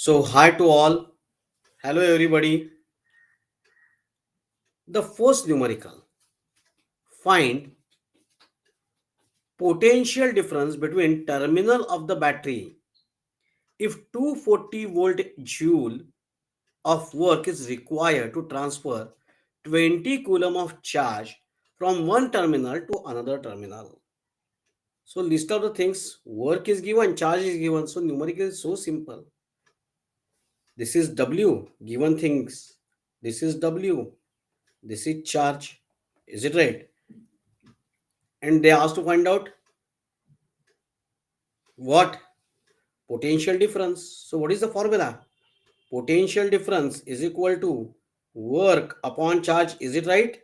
So, hi to all. Hello, everybody. The first numerical. Find potential difference between terminal of the battery if 240 volt joule of work is required to transfer 20 coulomb of charge from one terminal to another terminal. So, list of the things work is given, charge is given. So, numerical is so simple. This is W, given things. This is W. This is charge. Is it right? And they asked to find out what potential difference. So what is the formula? Potential difference is equal to work upon charge. Is it right?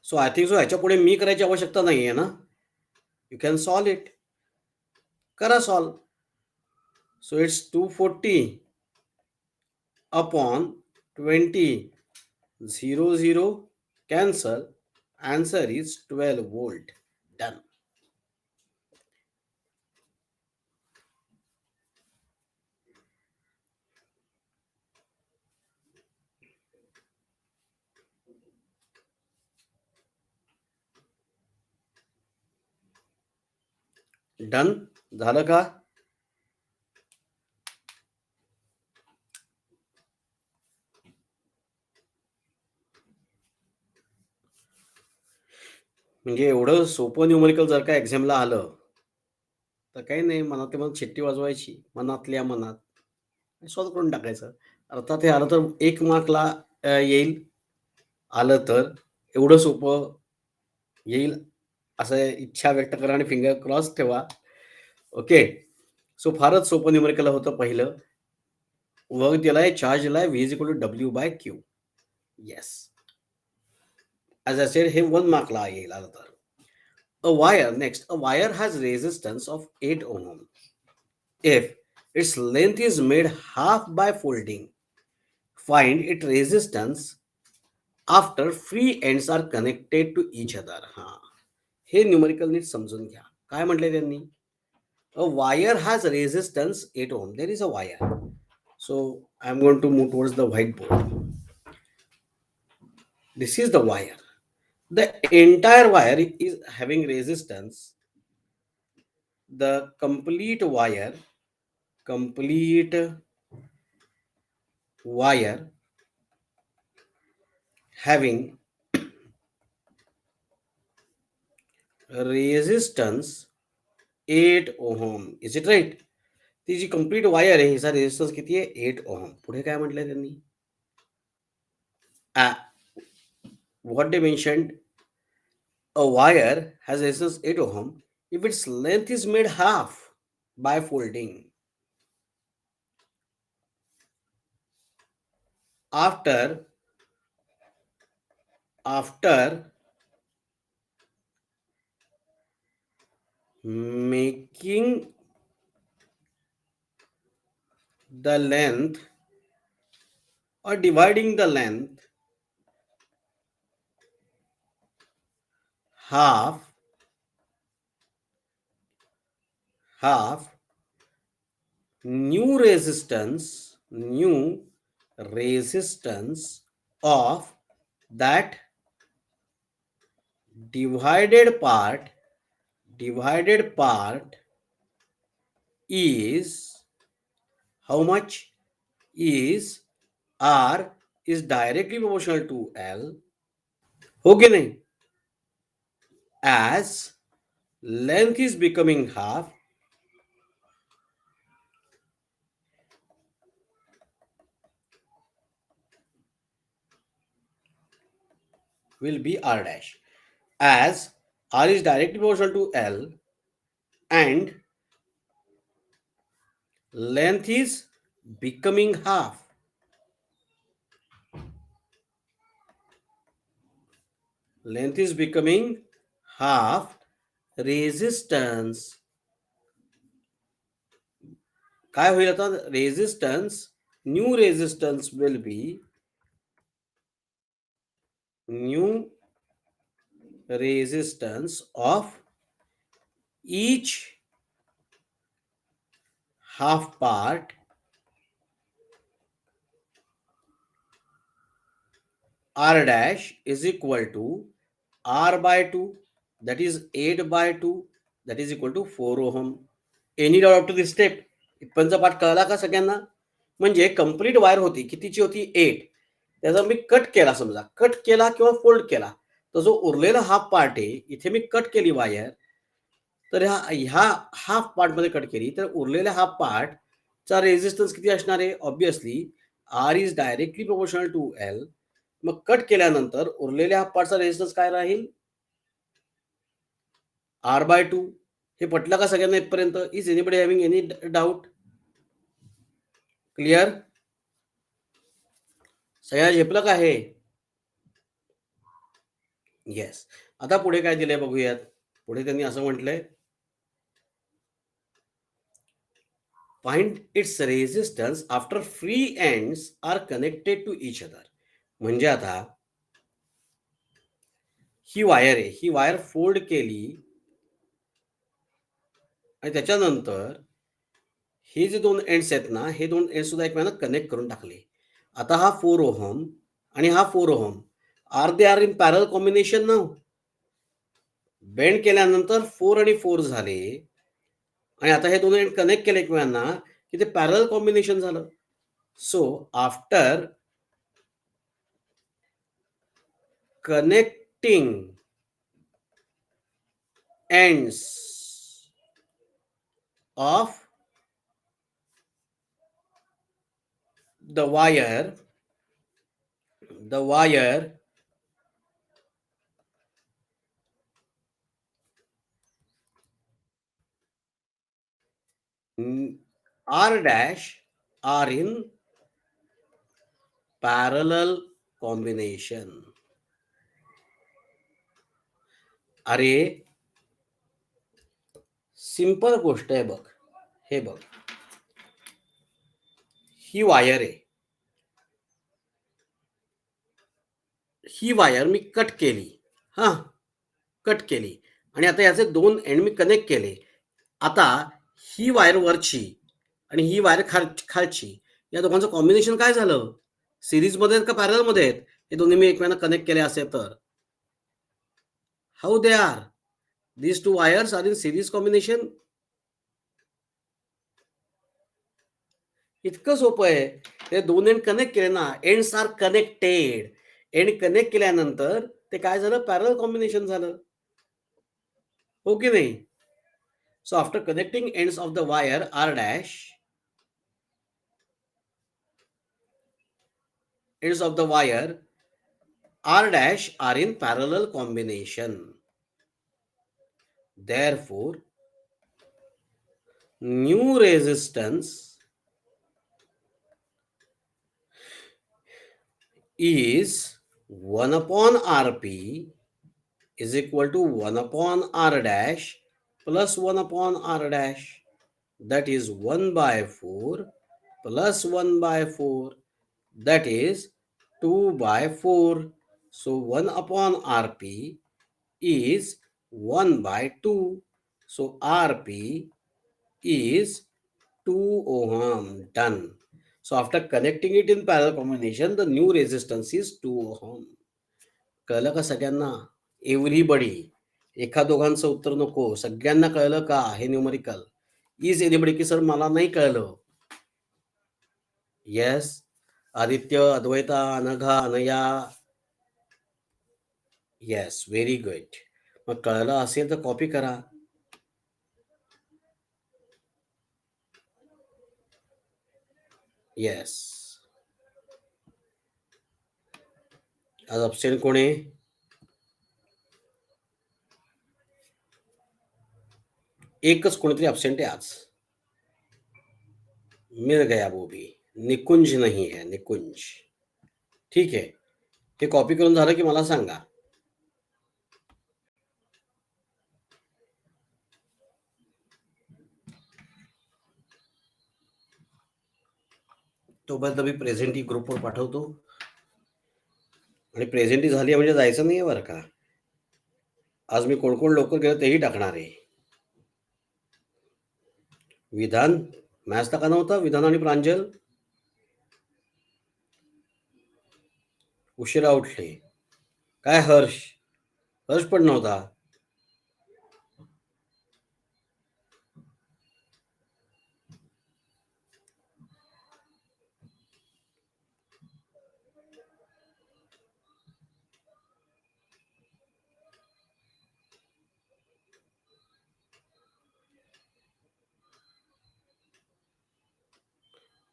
So I think so ह्याच्या पुढे मी करायची आवश्यकता नाही आहे ना. You can solve it. करा solve. So it's 240 upon 20. 0 cancel. Answer is 12 volt. Done. Done. झालं का? म्हणजे एवढं सोपं न्यूमरिकल जर का एक्झामला आलं तर काही नाही, मनातल्या मनात शिट्टी वाजवायची, मनातल्या मनात सॉल्व्ह करून टाकायचं. अर्थात हे आलं तर 1 मार्कला येईल. आलं तर एवढं सोपं येईल असं इच्छा व्यक्त करा आणि फिंगर क्रॉस ठेवा. ओके. सो फारच सोपं न्यूमरिकल होतं पहिलं. वर्क दिलाय, चार्ज दिलाय, V is equal to W/Q. Yes. As I said हे 1 मार्कला येईल आलं तर. A wire, next, a wire has resistance of 8 ohm. If its length is made half by folding, find its resistance after free ends are connected to each other. हा, हे numerical नीट समजून घ्या. काय म्हटले त्यांनी? A wire has resistance 8 ohm. There is a wire. So I am going to move towards the whiteboard. This is the wire. The entire wire is having resistance. The complete wire having resistance 8 ohm. Is it right? ती जी complete wire आहे हिचा resistance किती आहे? 8 ohm. पुढे काय म्हटलंय त्यांनी? what they mentioned, a wire has resistance 8 ohm if its length is made half by folding. After making the length or dividing the length half new resistance of that divided part is how much? Is R is directly proportional to L. Okay, nahi? As length is becoming half, will be R dash. As R is directly proportional to L and length is becoming half. Length is becoming half. Resistance काय होईल आता? Resistance, new resistance will be new resistance of each half part r dash is equal to r by 2, that is 8 by 2, that is equal to 4 ohm. Any doubt up to this step? इथपर्यंतचा पाठ कळला का सगळ्यांना? म्हणजे complete wire होती, कितीची होती? 8. त्याचा मी कट केला, समजा कट केला किंवा फोल्ड केला, तर जो उरलेला हाफ पार्ट आहे, इथे मी कट केली वायर, तर ह्या हाफ पार्ट मध्ये कट केली, तर उरलेल्या हाफ पार्ट चा रेझिस्टन्स किती असणार आहे? Obviously R is directly proportional to L. मग कट केल्यानंतर उरलेल्या हाफ पार्टचा रेझिस्टन्स काय राहील? R by 2. हे पटलं का सगळ्यांना इथपर्यंत? Is anybody having any doubt? Clear? सगळ्यांना झेपलं का हे? येस. आता पुढे काय दिलंय बघूयात. पुढे त्यांनी असं म्हटलंय, find its resistance after free ends are connected to each other. म्हणजे आता ही वायर आहे, ही वायर फोल्ड केली आणि त्याच्यानंतर हे जे दोन एंड्स आहेत ना, हे दोन एंड सुद्धा एकमेकांना कनेक्ट करून टाकले. आता हा 4 ओहम आणि हा 4 ohm are they are in parallel combination ना. बेंड केल्यानंतर 4 आणि 4 झाले आणि आता हे दोन एंड कनेक्ट केले एकमेकांना की ते पॅरल कॉम्बिनेशन झालं. So after connecting ends of the wire R dash are in parallel combination. अरे सिंपल गोष्ट आहे बघ. हे बघ, ही वायर आहे, ही वायर मी कट केली, हा कट केली आणि आता याचे दोन एंड मी कनेक्ट केले. आता ही वायर वरची आणि ही वायर खालची, या दोघांचं कॉम्बिनेशन काय झालं? सिरीज मध्ये आहेत का पॅरल मध्ये आहेत? हे दोन्ही मी एकमेकांना कनेक्ट केले असे तर how they are? These two wires are in series combination. इतकं सोपं आहे. ते दोन एंड कनेक्ट केले ना, ends are connected. End connect केल्यानंतर ते काय झालं? पॅरल कॉम्बिनेशन झालं, हो की नाही? So after connecting ends of the wire are dash, ends of the wire R dash are in parallel combination. Therefore, new resistance is 1 upon Rp is equal to 1 upon R dash plus 1 upon R dash. That is 1 by 4 plus 1 by 4. That is 2 by 4. So 1 upon Rp is 1 by 2. So Rp is 2 ohm. Done. So after connecting it in parallel combination, the new resistance is 2 ohm. कळलं का सगळ्यांना? Everybody. एका दोघांचं उत्तर नको, सगळ्यांना कळलं का हे न्यूमरिकल? इज एनीबडी की सर मला नाही कळलं? येस. आदित्य, अद्वैता, अनघा, अनया. Yes, very good. मग कळलं असेल तर कॉपी करा. येस. आज अब्सेंट कोण आहे? एकच कोणीतरी अब्सेंट आहे आज. मिल गया वो भी. निकुंज नाही है, निकुंज. ठीक आहे. हे कॉपी करून झालं की मला सांगा. तोपर्यंत मी प्रेझेंटी ग्रुपवर पाठवतो. आणि प्रेझेंटी झाली म्हणजे जायचं नाही बरं का. आज मी कोण कोण लवकर गेलं तेही टाकणार आहे. विधान मॅचला का नव्हता विधान आणि प्रांजल? उशिरा उठले. काय हर्ष? हर्ष पण नव्हता.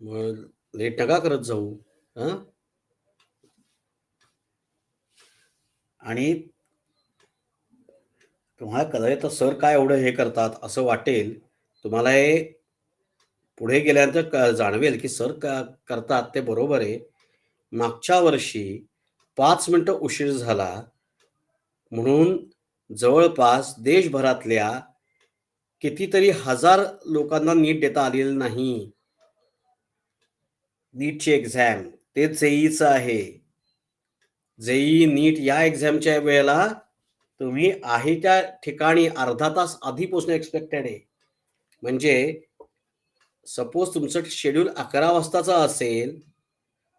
मग लेट नका करत जाऊ. हं? आणि तुम्हाला कदाचित सर काय एवढं हे करतात असं वाटेल. तुम्हाला हे पुढे गेल्यानंतर जाणवेल की सर का करतात ते बरोबर आहे. मागच्या वर्षी 5 मिनिटं उशीर झाला म्हणून जवळपास देशभरातल्या कितीतरी हजार लोकांना नीट देता आलेलं नाही. नीटची एक्झाम ते जेईचं आहे. जेई नीट या एक्झामच्या वेळेला तुम्ही आहे त्या ठिकाणी अर्धा तास आधी पोहोचणं एक्सपेक्टेड आहे. म्हणजे सपोज तुमचं शेड्यूल 11 वाजताचा असेल,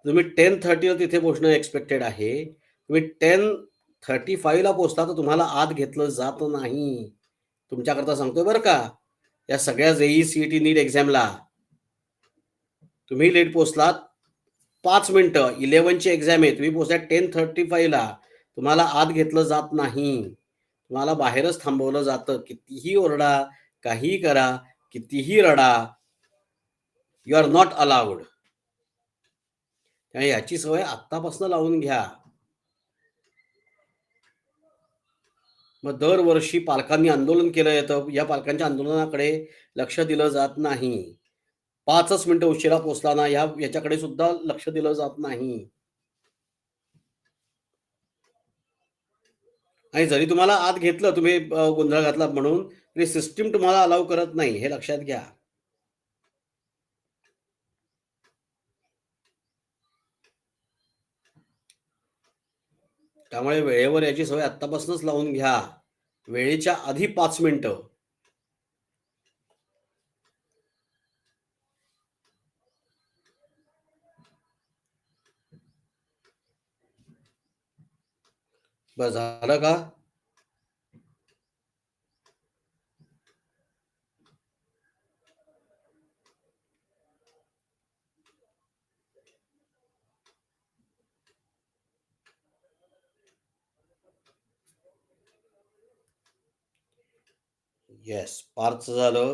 तुम्ही 10:30 ला तिथे पोहोचणं एक्सपेक्टेड आहे. तुम्ही 10:35 ला पोहोचला तर तुम्हाला आत घेतलं जात नाही. तुमच्याकरता सांगतोय बरं का. या सगळ्या जेई, सीईटी, नीट एक्झामला तुम्ही लेट पोहोचलात 5 मिनिटं 11 ची एक्झाम आहे. तुम्ही पोहोचलात 10:35 ला. तुम्हाला आत घेतलं जात नाही. तुम्हाला बाहेरच थांबवलं जातं. कितीही ओरडा, काहीही करा, कितीही रडा. You are not allowed. त्यामुळे याची सवय आत्तापासून लावून घ्या. मग दरवर्षी पालकांनी आंदोलन केलं येतं. या पालकांच्या आंदोलनाकडे लक्ष दिलं जात नाही. 5च मिनिटं उशिरा पोहोचला ना याच्याकडे सुद्धा लक्ष दिलं जात नाही. आणि जरी तुम्हाला आत घेतलं तुम्ही गोंधळ घातलात म्हणून, तरी सिस्टम तुम्हाला अलाऊ करत नाही. हे लक्षात घ्या. त्यामुळे वेळेवर याची सवय आत्तापासूनच लावून घ्या. वेळेच्या आधी 5 मिनिटं. बस झालं का? येस, पार्थचं झालं.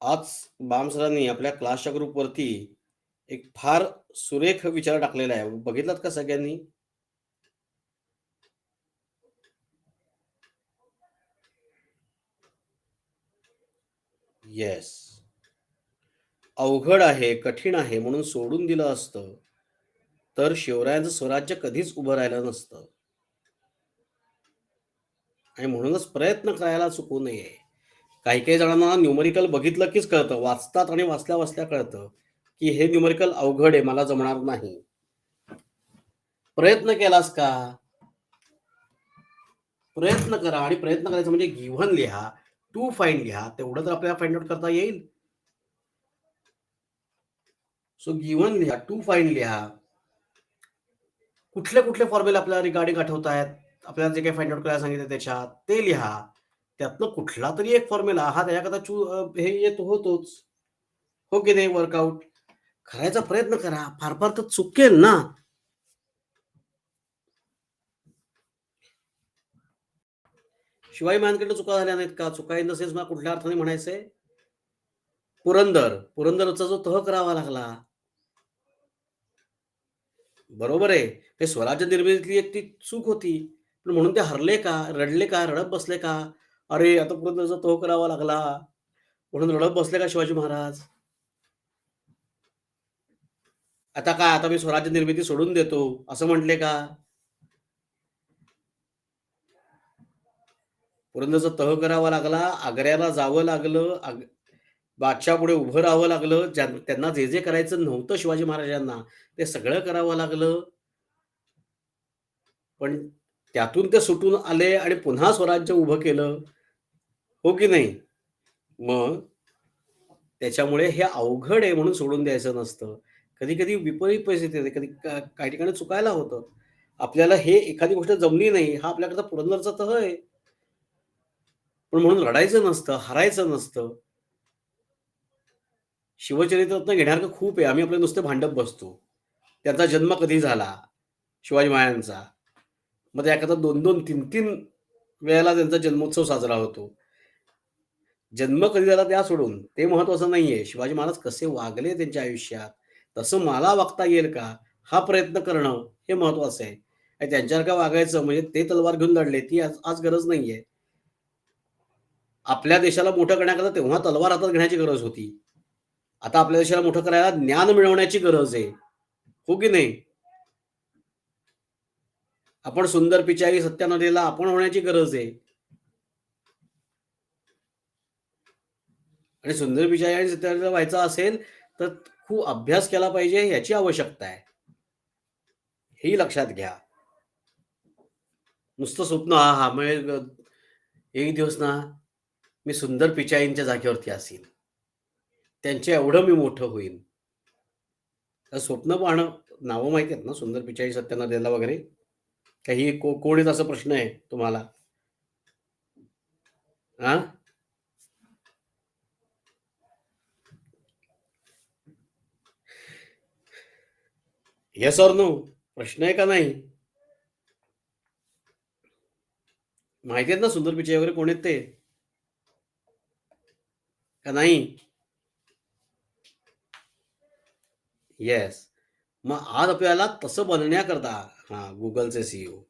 आज बाम सरांनी आपल्या क्लासच्या ग्रुपवरती एक फार सुरेख विचार टाकलेला आहे. बघितलात का सगळ्यांनी? येस. अवघड आहे, कठीण आहे म्हणून सोडून दिलं असतं, तर शिवरायांचं स्वराज्य कधीच उभं राहिलं नसतं. आणि म्हणूनच प्रयत्न करायला चुकू नये. काही-काही जणांना न्यूमेरिकल बघितलं कीच कळतं. वाचतात आणि वाचल्या-वाचल्या कळतं, की हे न्यूमेरिकल अवघड आहे, मला जमणार नाही. प्रयत्न केलास का? प्रयत्न करा आणि प्रयत्न करायचा म्हणजे गिव्हन लिहा, टू फाइंड लिहा. तेवढं तर आपल्याला फाइंड आउट करता येईल. सो गिव्हन लिहा, टू फाइंड लिहा. कुठले-कुठले फॉर्म्युला आपल्याला रिगार्डिंग आठवतायत, आपल्याला जे काही फाइंड आउट करायला सांगितलं त्याच्यात, ते लिहा. त्यातनं कुठला तरी एक फॉर्म्युला हा त्याच्याकरता हे येत होतोच. हो की नाही वर्कआउट? करायचा प्रयत्न करा. फार-फार तर चुकेल ना. शिवाजी महाराजांकडनं चुका झाल्या नाहीत का? चुका इन द सेन्स मला कुठल्या अर्थाने म्हणायचंय? पुरंदरचा जो तह करावा लागला. बरोबर आहे. ते स्वराज्य निर्मितीतली एक ती चूक होती. पण म्हणून ते हरले का? रडले का? रडत बसले का? अरे, आता पुरंदरचा तह करावा लागला. म्हणून रडत बसले का शिवाजी महाराज? आता काय? आता मी स्वराज्य निर्मिती सोडून देतो, असं म्हटले का? पुरंदरचा तह करावा लागला, आग्र्याला जावं लागलं, बादशहापुढे उभं राहावं लागलं. त्यांना जे करायचं नव्हतं शिवाजी महाराजांना, ते सगळं करावं लागलं. पण त्यातून ते सुटून आले आणि पुन्हा स्वराज्य उभं केलं, हो की नाही? मग त्याच्यामुळे हे अवघड आहे म्हणून सोडून द्यायचं नसतं. कधी-कधी विपरीत परिस्थिती येते. कधी काही ठिकाणी चुकायला होतं. आपल्याला हे एखादी गोष्ट जमली नाही, हा आपल्याकडचा पुरंदरचा तह आहे. पण म्हणून रडायचं नसतं, हारायचं नसतं. शिवचरित्रातनं घेण्यासारखं खूप आहे. आम्ही आपले नुसते भांडत बसतो. त्यांचा जन्म कधी झाला? शिवाजी महाराजांचा. मग त्या एखादा 2-2, 3-3 वेळेला त्यांचा जन्मोत्सव साजरा होतो. जन्म कधी झाला त्या सोडून, ते महत्त्वाचं नाहीये. शिवाजी महाराज कसे वागले त्यांच्या आयुष्यात, तसं मला वागता येईल का? हा प्रयत्न करणं हे महत्त्वाचं आहे. आणि त्यांच्यासारखं वागायचं म्हणजे ते तलवार घेऊन लढले, ती आज आज गरज नाहीये. आपल्या देशाला मोठं करण्याकरता तेव्हा तलवार हातात घेण्याची गरज होती. आता आपल्या देशाला मोठं करायला ज्ञान मिळवण्याची गरज आहे. हो की नाही? आपण सुंदर पिचाई सत्यानंदेला आपण होण्याची गरज आहे. आणि सुंदर पिचाई आणि सत्यानंद व्हायचा असेल, तर खूप अभ्यास केला पाहिजे याची आवश्यकता आहे. हेही लक्षात घ्या. नुसतं स्वप्न हां, मग एक दिवस ना, मी सुंदर पिचाईंच्या जागेवरती असीन. त्यांच्या एवढं मी मोठं होईन. तर स्वप्न पाहणं नावं माहिती आहेत ना, सुंदर पिचाई, सत्यानंदेला वगैरे? काही कोण आहेत असा प्रश्न आहे तुम्हाला? हां? Yes or no? प्रश्न आहे का नाही? माहिती आहेत ना सुंदर पिचाई वगैरे कोण आहेत ते? का नाही? येस. मग आज आपल्याला तसं बनण्याकरता हां, Googleचे सीईओ.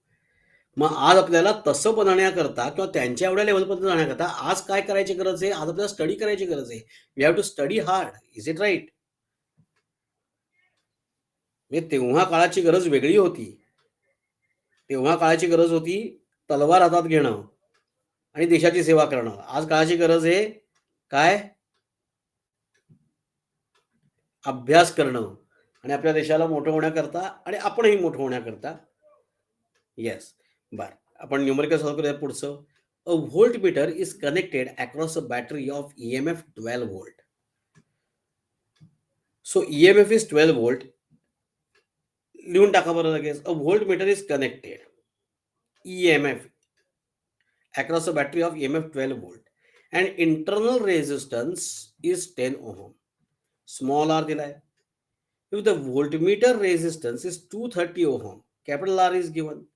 मग आज आपल्याला तसं बनण्याकरता किंवा त्यांच्या एवढ्या लेव्हलपर्यंत जाण्याकरता आज काय करायची गरज आहे? आज आपल्याला स्टडी करायची गरज आहे. We have to study hard. Is it right? म्हणजे तेव्हा काळाची गरज वेगळी होती. तेव्हा काळाची गरज होती तलवार हातात घेणं आणि देशाची सेवा करणं. आज काळाची गरज आहे काय? अभ्यास करणं आणि आपल्या देशाला मोठं होण्याकरता आणि आपणही मोठं होण्याकरता. येस. बरं. आपण न्यूमेरिकल सॉल्व्ह करूया पुढचं. A voltmeter is connected across a battery of EMF 12 volt. So EMF is 12 volt. लिहून टाका बरं लगेच. A voltmeter is connected EMF across a battery of EMF 12 volt and internal resistance is 10 ohm. Small r दिलाय. If the voltmeter resistance is 230 ohm, capital R is given.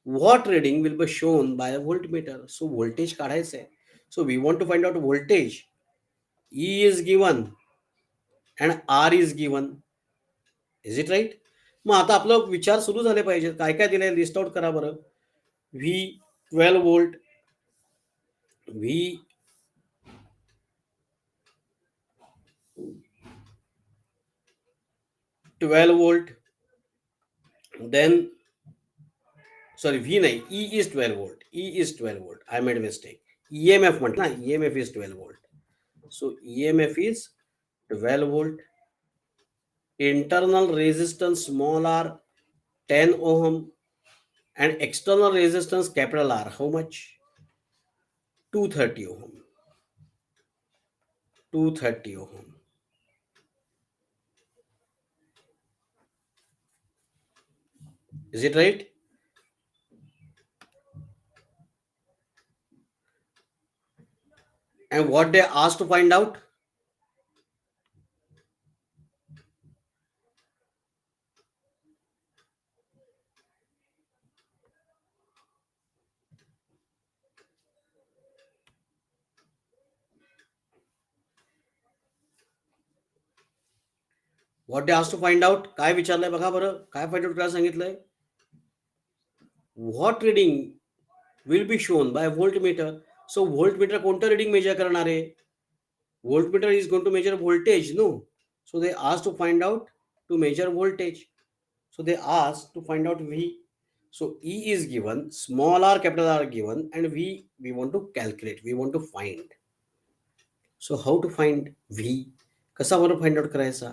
What reading will be shown by a voltmeter? So voltage काढायचं आहे. So we want to find out voltage. E is given and R is given. Is it right? मग आता आपलं विचार सुरू झाले पाहिजे. काय काय दिलंय लिस्ट आउट करा बरं. V 12 volt, V 12 volt, then sorry V नाही, E is 12 volt. E is 12 volt. I made mistake. EMF म्हटलं ना, EMF is 12 volt. So EMF is 12 volt. Internal resistance small r 10 ohm and external resistance capital R how much? 230 ohm. 230 ohm. Is it right? And what they asked to find out? What they asked to find out? काय विचारलंय बघा बरं. काय find out करायला सांगितलंय? What reading will be shown by voltmeter? So voltmeter कोणतं reading measure करणार आहे? Voltmeter is going to measure voltage, no? So they asked to find out to measure voltage. So they asked to find out V. So E is given, small r, capital R given, and we want to calculate, we want to find. So how to find V? कसा बरं find out करायचा?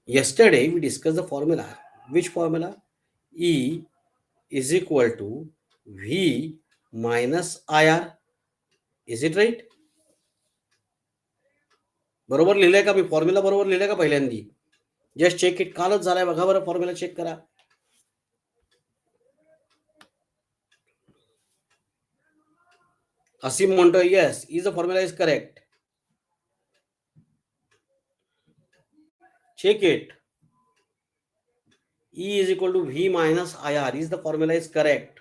Yesterday we discussed the formula. Which formula? E is equal to V minus I R. Is it right? बरोबर लिहिलंय का मी? Formula बरोबर लिहिलंय का पहिल्यांदी? Just check it. कालच झालाय बघा बरं, फॉर्म्युला चेक करा. असीम म्हणतोय yes, is the formula is correct. Check it. E is equal to V minus IR. Is the formula is correct?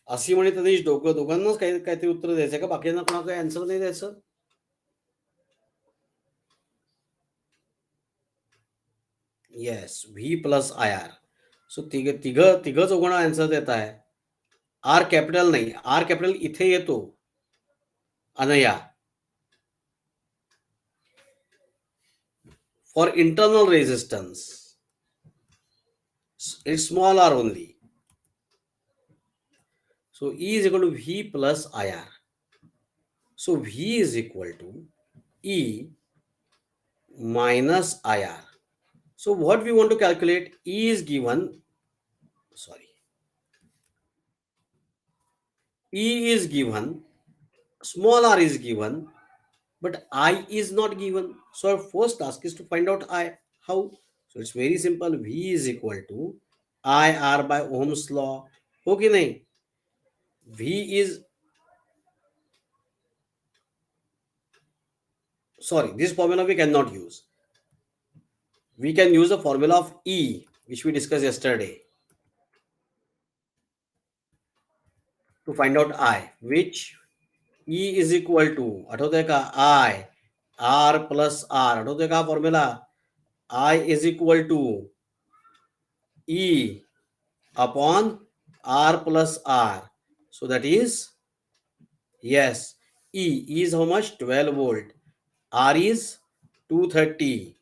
अशी म्हणे तदेश दोघांनाच काहीतरी उत्तर द्यायचं का? बाकींना कोणाला काही आन्सर नाही द्यायचं? Yes, V plus I R. So तिघ चौघांना आन्सर देत आहे. आर कॅपिटल नाही, आर कॅपिटल इथे येतो Anaya. For internal resistance it's small R only. So E is equal to V plus IR. So V is equal to E minus IR. So what we want to calculate, E is given, sorry, E is given, small r is given, but I is not given. So our first task is to find out I. How? So it's very simple. V is equal to IR by Ohm's law. Okay, nahi? V is, sorry, this formula we cannot use. We can use the formula of E, which we discussed yesterday, to find out I, which E is equal to, आठवतंय का? I R plus R. आठवतंय का formula? I is equal to E upon R plus R. So that is, yes, E is how much? 12 volt. R is 230.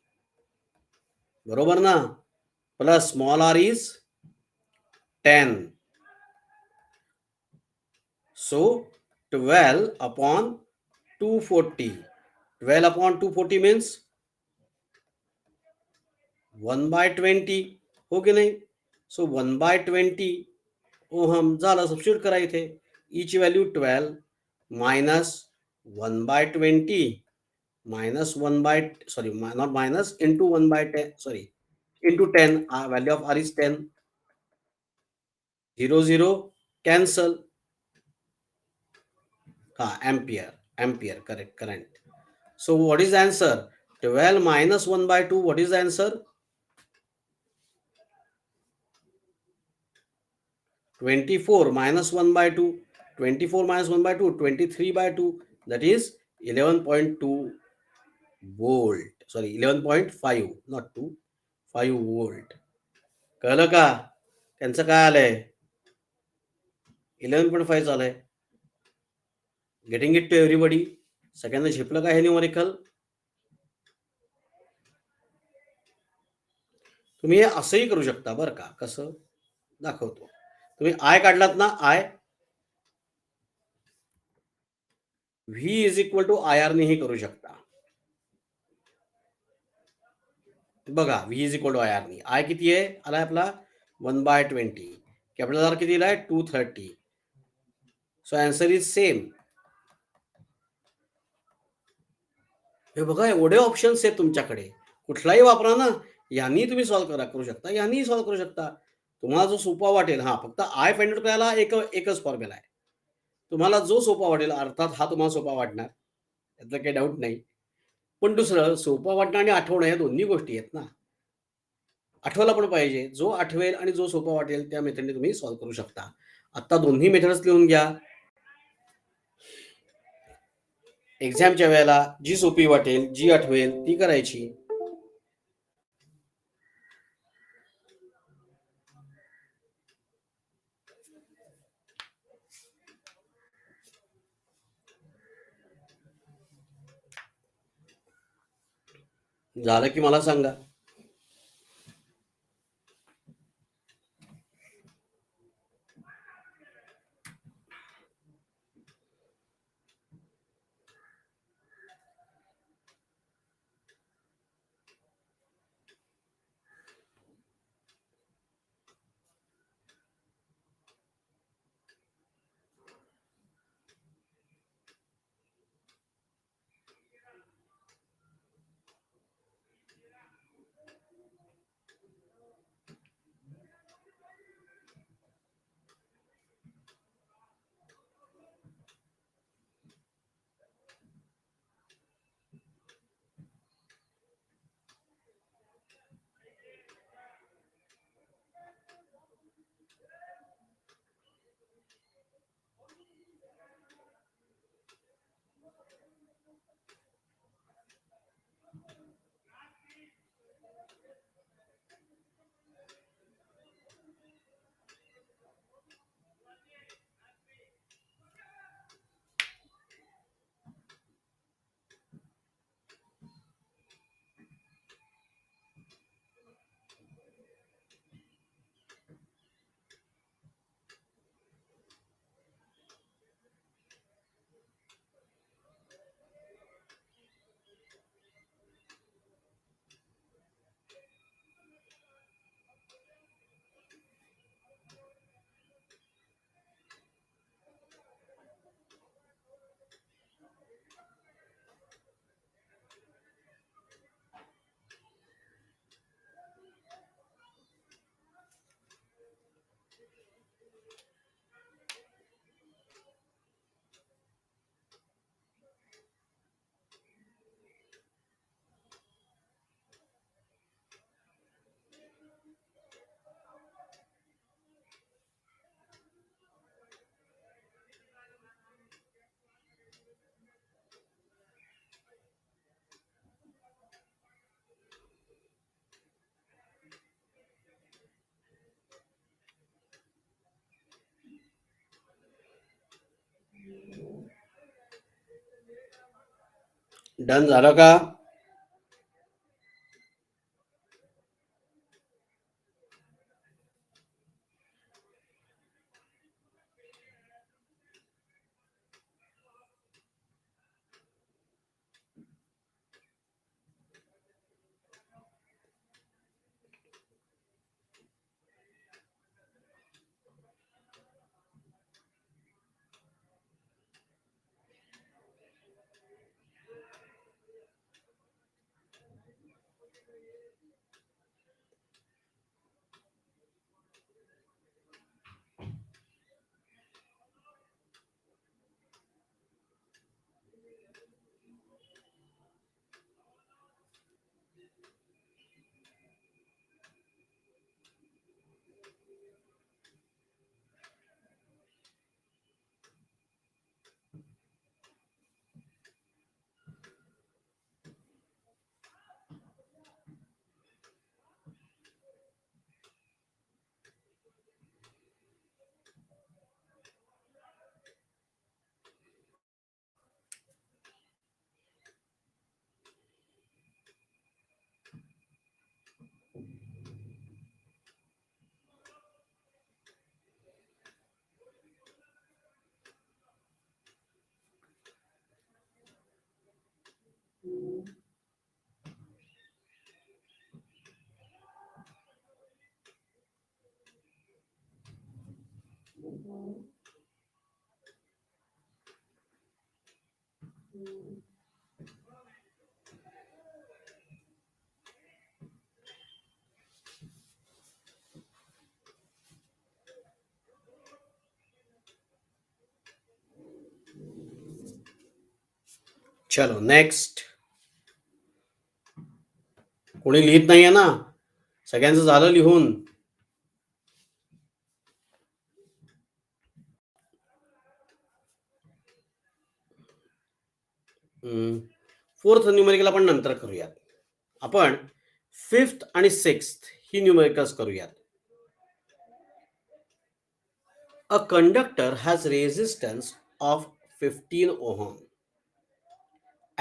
बरोबर ना? Plus small r is 10. So 12 upon 240. 12 upon 240 means 1 by 20. हो की नाही? So 1 by 20 ohm झालं. Substitute करा इथे. E ची value 12 minus 1 by 20 minus 1 by, sorry, not minus, into 1 by 10, sorry, into 10. Value of R is 10. 0 0 cancel. Ampere, correct, current. So what is the answer? 12 minus 1 by 2. What is the answer? 24 minus 1 by 2. 24 minus 1 by 2. 23 by 2. That is 11.2 volt. Sorry, 11.5, not 2, 5 volt. कळलं का? त्यांचं काय आलंय? 11.5 झालंय. Getting it to everybody? सगळ्यांना झेपलं का हे न्यूमरिकल? तुम्ही हे असंही करू शकता बरं का. कसं दाखवतो. तुम्ही आय काढलात ना, I, V is equal to I R नेही करू शकता. बघा, V is equal to I R नी. आय किती आहे? आलाय आपला 1 by 20. कॅपिटल आर किती आहे? 230. So answer is same. हे बघा, एवढे ऑप्शन्स आहेत तुमच्याकडे. कुठलाही वापरा ना. यांनी तुम्ही सॉल्व्ह करू शकता, यांनी सॉल्व्ह करू शकता. तुम्हाला जो सोपा वाटेल. हा, फक्त आय फाइंड आउट करायला एकच फॉर्म्युला आहे. तुम्हाला जो सोपा वाटेल, अर्थात हा तुम्हाला सोपा वाटणार, यातलं काही डाऊट नाही. पण दुसरं, सोपा वाटणं आणि आठवणं या दोन्ही गोष्टी आहेत ना. आठवला पण पाहिजे. जो आठवेल आणि जो सोपा वाटेल त्या मेथडने तुम्ही सॉल्व्ह करू शकता. आता दोन्ही मेथड्स लिहून घ्या. एक्झामच्या वेळेला जी सोपी वाटेल, जी आठवेल ती करायची. झालं की मला सांगा. डन झालं का? चलो नेक्स्ट. कोणी लिहित नाहीये ना? सगळ्यांचं झालं लिहून? फोर्थ न्यूमेरिकल आपण नंतर करूयात. आपण फिफ्थ आणि सिक्स्थ ही न्यूमेरिकल्स करूयात. A conductor has resistance of 15 ohm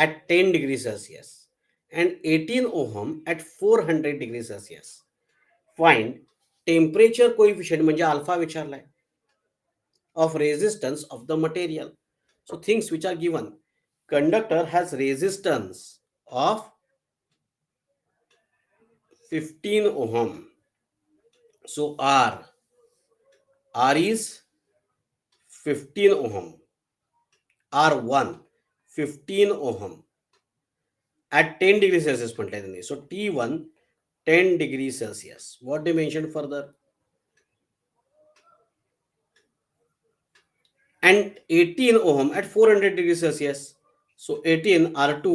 at 10 degrees Celsius and 18 ohm at 400 degrees Celsius. Find temperature coefficient म्हणजे alpha विचारलाय of resistance of the material. So things which are given. Conductor has resistance of 15 ohm. So R is 15 ohm. R1 15 ohm at 10 degrees Celsius म्हटलंय त्यांनी. So T1 10 degrees Celsius. What they mentioned further? And 18 ohm at 400 degrees Celsius. So 18 R2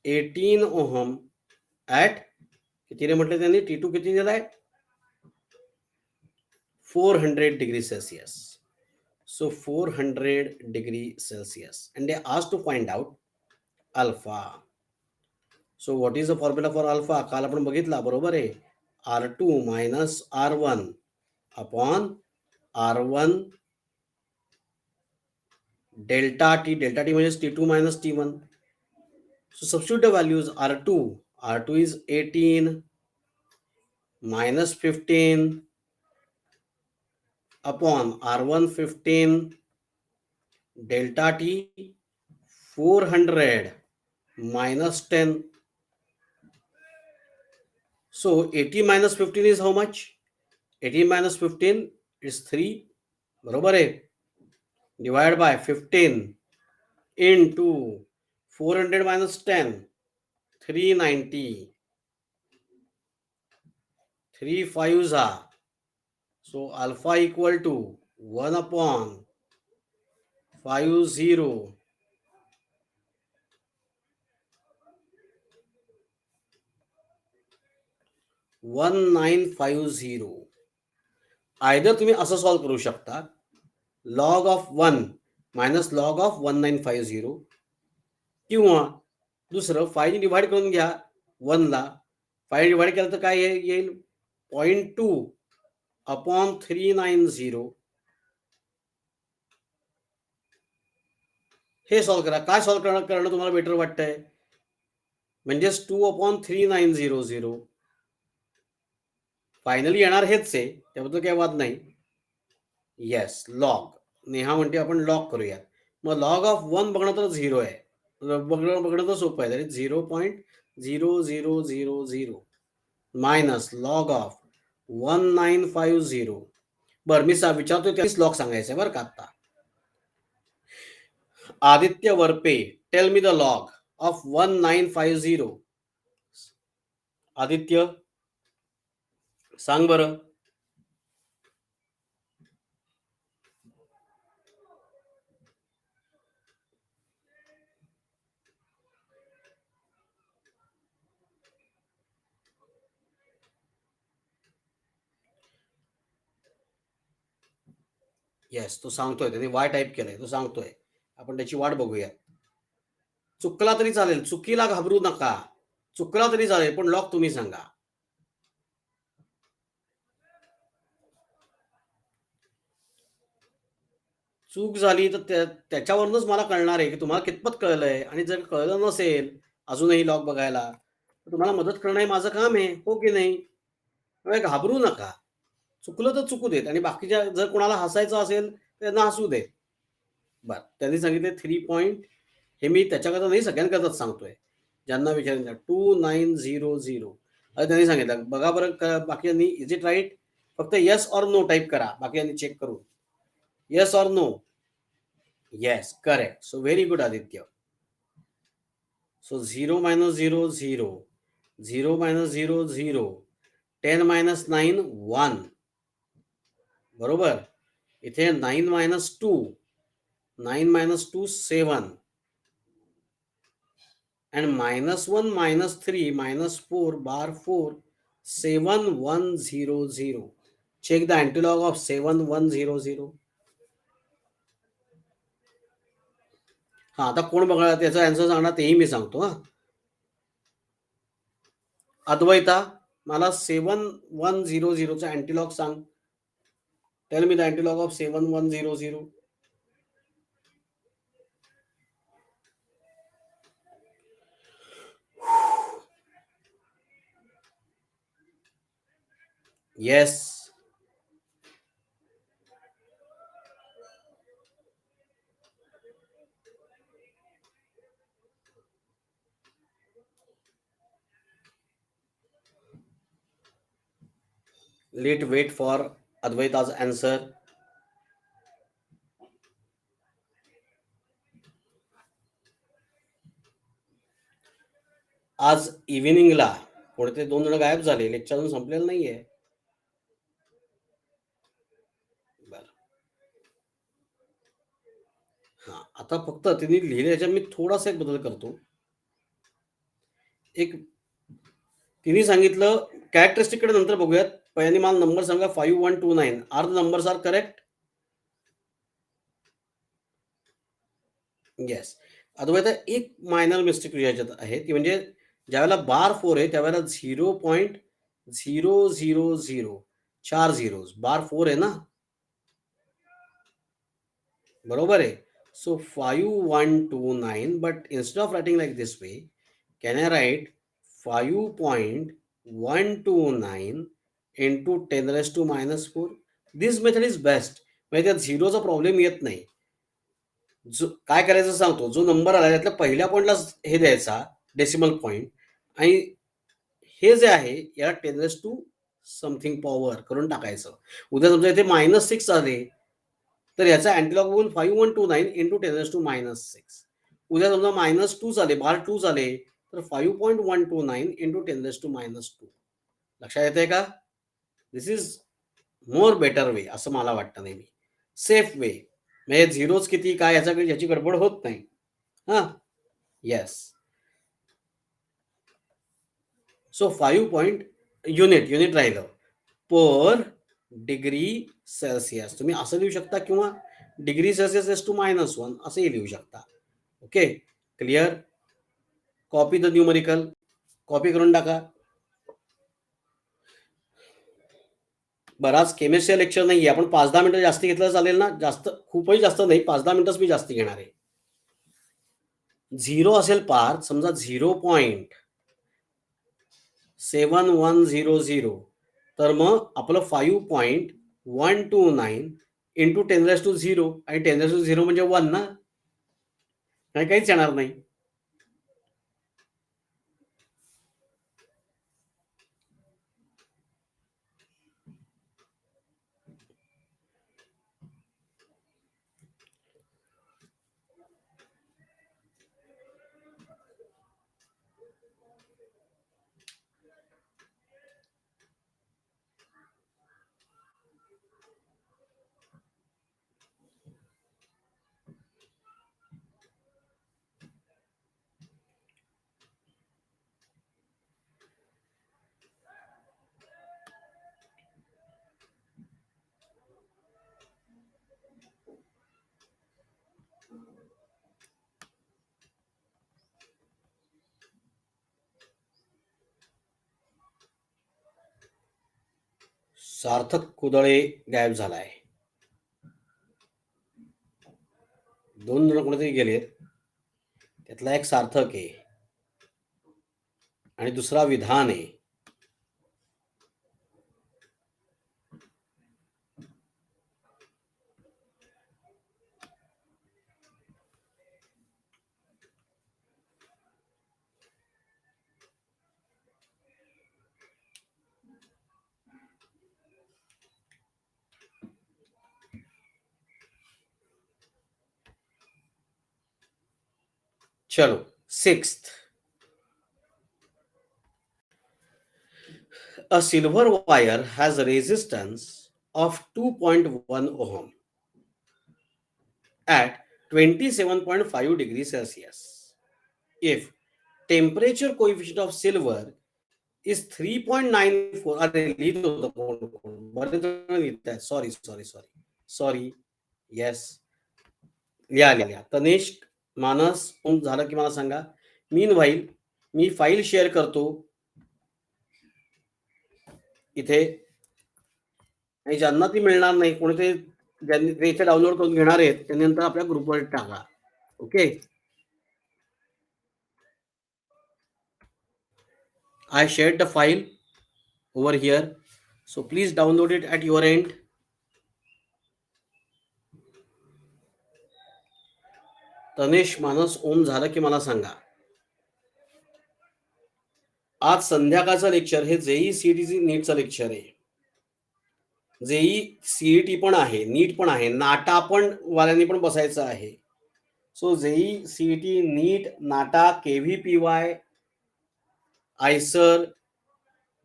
18 ohm at किती रे म्हटलं त्यांनी? T2 किती दिलाय? 400 degrees Celsius. So 400 degrees Celsius. And they asked to find out alpha. So what is the formula for alpha? काल आपण बघितला, बरोबर आहे. R2 minus R1 upon R1 delta T. Delta T means T2 minus T1. So substitute the values. R2 is 18 minus 15 upon R1 15 delta T 400 minus 10. So 80 minus 15 is how much? 18 minus 15 is 3. बरोबर आहे. Divided by 15 into 400 minus 10, 390. 3 5s are. So alpha equal to 1 upon 50 1950. Either तुम्ही असं solve करू शकता, log of 1 minus log of 1950, किंवा दुसरं 5 divide करून घ्या 1 ला. 5 डिवाइड केलं तर काय येईल? 0.2 अपॉन 390 हे सॉल्व्ह करा. काय सॉल्व्ह करणं तुम्हाला बेटर वाटतंय? म्हणजेच 2/3900. फायनली येणार हेच आहे, त्याबद्दल काही वाद नाही. Yes, log. नेहा म्हणते आपण लॉग करूया. मग लॉग ऑफ 1 बघणं तर 0 आहे. बघणं तर सोपं आहे. तरी 0.0000 मायनस लॉग ऑफ 1950. बरं, मी विचारतोय त्याच लॉग सांगायचं आहे बरं का आता. Aditya Varpe, tail me the log of 1950. Aditya सांग बरं. येस, तो सांगतोय. त्याने वाय टाईप केलंय, तो सांगतोय. आपण त्याची वाट बघूया. चुकला तरी चालेल, चुकीला घाबरू नका. चुकला तरी चालेल, पण लॉग तुम्ही सांगा. चूक झाली तर त्याच्यावरूनच मला कळणार आहे की तुम्हाला कितपत कळलंय. आणि जर कळलं नसेल अजूनही लॉग बघायला, तर तुम्हाला मदत करणं हे माझं काम आहे, हो की नाही? त्यामुळे घाबरू नका. चुकलं तर चुकू देत आणि बाकीच्या जर कोणाला हसायचं असेल त्यांना हसू देत. बरं, त्यांनी सांगितले 3 पॉइंट. हे मी त्याच्याकरता नाही, सगळ्यांकरताच सांगतोय. ज्यांना विचारायचं 2900. अरे त्यांनी सांगितलं बघा बरं, बाकीयांनी इज इट राईट? फक्त येस ऑर नो टाईप करा बाकीयांनी चेक करून. Yes or no? Yes, correct. So very good Aditya. So 0 - 0 0, 0 - 0 0, 10 - 9 1. बरोबर. इथे 9 - 2, 9 - 2 7, and -1 - 3 -4 bar 4 7100. Check the antilog of 7100. हा, आता कोण बघा त्याचा आन्सर सांगणार तेही मी सांगतो. हा, अद्वैता, मला 7100चा अँटीलॉग सांग. Tell me the antilog of 7100. Yes. Let wait for Advait's answer. आज इव्हिनिंगला कोणते 2 जण गायब झाले, लेक्चर अजून संपलेलं नाहीये. बरं, हा, आता फक्त तिने लिहिले याच्यात मी थोडासा एक बदल करतो. एक तिने सांगितलं कॅरेक्टरिस्टिक कडे नंतर बघूयात. पहिल्यांदा मला नंबर सांगा. 5129. Are the numbers are correct? Yes. Advait, एक मायनर मिस्टेक याच्यात आहे ती म्हणजे ज्यावेळेला बार 4 आहे त्यावेळेला 0.000 4 झिरोज बार 4 आहे ना, बरोबर आहे. So 5129, but instead of writing like this way, can I write 5.129 into 10⁻⁻4? This method is best. म्हणजे त्यात झिरोचा प्रॉब्लेम येत नाही. काय करायचं सांगतो. जो नंबर आला त्यातल्या पहिल्या पॉईंटला हे द्यायचा, डेसिमल पॉईंट, आणि हे जे आहे याला 10⁻समथिंग पॉवर करून टाकायचं. उद्या समजा इथे -6 आले तर याचा अँटीलॉग बघून 5129 इंटू 10⁻6. उद्या समजा -2 झाले, बार 2 झाले तर 5.129 इंटू 10⁻2. लक्षात येतंय का? दिस इज मोर बेटर वे असं मला वाटतं नेहमी. Safe way. म्हणजे झिरोज किती काय याची गडबड होत नाही. हा, येस. सो 5 पॉइंट युनिट राहिलं पर डिग्री सेल्सिअस. तुम्ही असं लिहू शकता किंवा डिग्री सेल्सिअस एस टू -1 असंही लिहू शकता. Okay, clear? Copy the numerical. Copy करून टाका. बराच केमिस्ट्री लेक्चर नाही आहे. आपण 5-10 मिनिटं जास्त घेतलं चालेल ना? जास्त, खूपही जास्त नाही, 5-10 मिनिटच मी जास्त घेणार आहे. 0 असेल पार, समजा 0.7100, तर मग आपलं 5.129 इंटू 10⁻0 आणि 10⁻0 म्हणजे 1 ना, नाही काहीच येणार नाही. सार्थक कुदळे गायब झालाय. 2 जण कोणीतरी गेलेत. त्यातला एक सार्थक आहे आणि दुसरा विधान आहे. चलो, 6th. A silver wire has a resistance of 2.1 ohm at 27.5 degrees Celsius. If temperature coefficient of silver is 3.94, अरे लिहित होतं कोण बरेच जण लिहितायत. सॉरी. येस, लिहा. तनेश मानस झालं की मला सांगा. मीन व्हाईल मी फाईल शेअर करतो इथे, आणि ज्यांना ती मिळणार नाही, कोणीतरी ज्यांनी ते इथे डाउनलोड करून घेणार आहेत त्यांनी नंतर आपल्या ग्रुपवर टाका. Okay, I shared the file over here, so please download it at your end. Tanesh मानस ओम झालं की मला सांगा. आज संध्याकाळचं लेक्चर हे जेई सीईटी नीटचं लेक्चर आहे. जेई सीईटी पण आहे, नीट पण आहे, नाटा पण वाल्यांनी पण बसायचं आहे. सो जेई सीईटी, नीट, नाटा, केव्हीपीवाय, आयसर,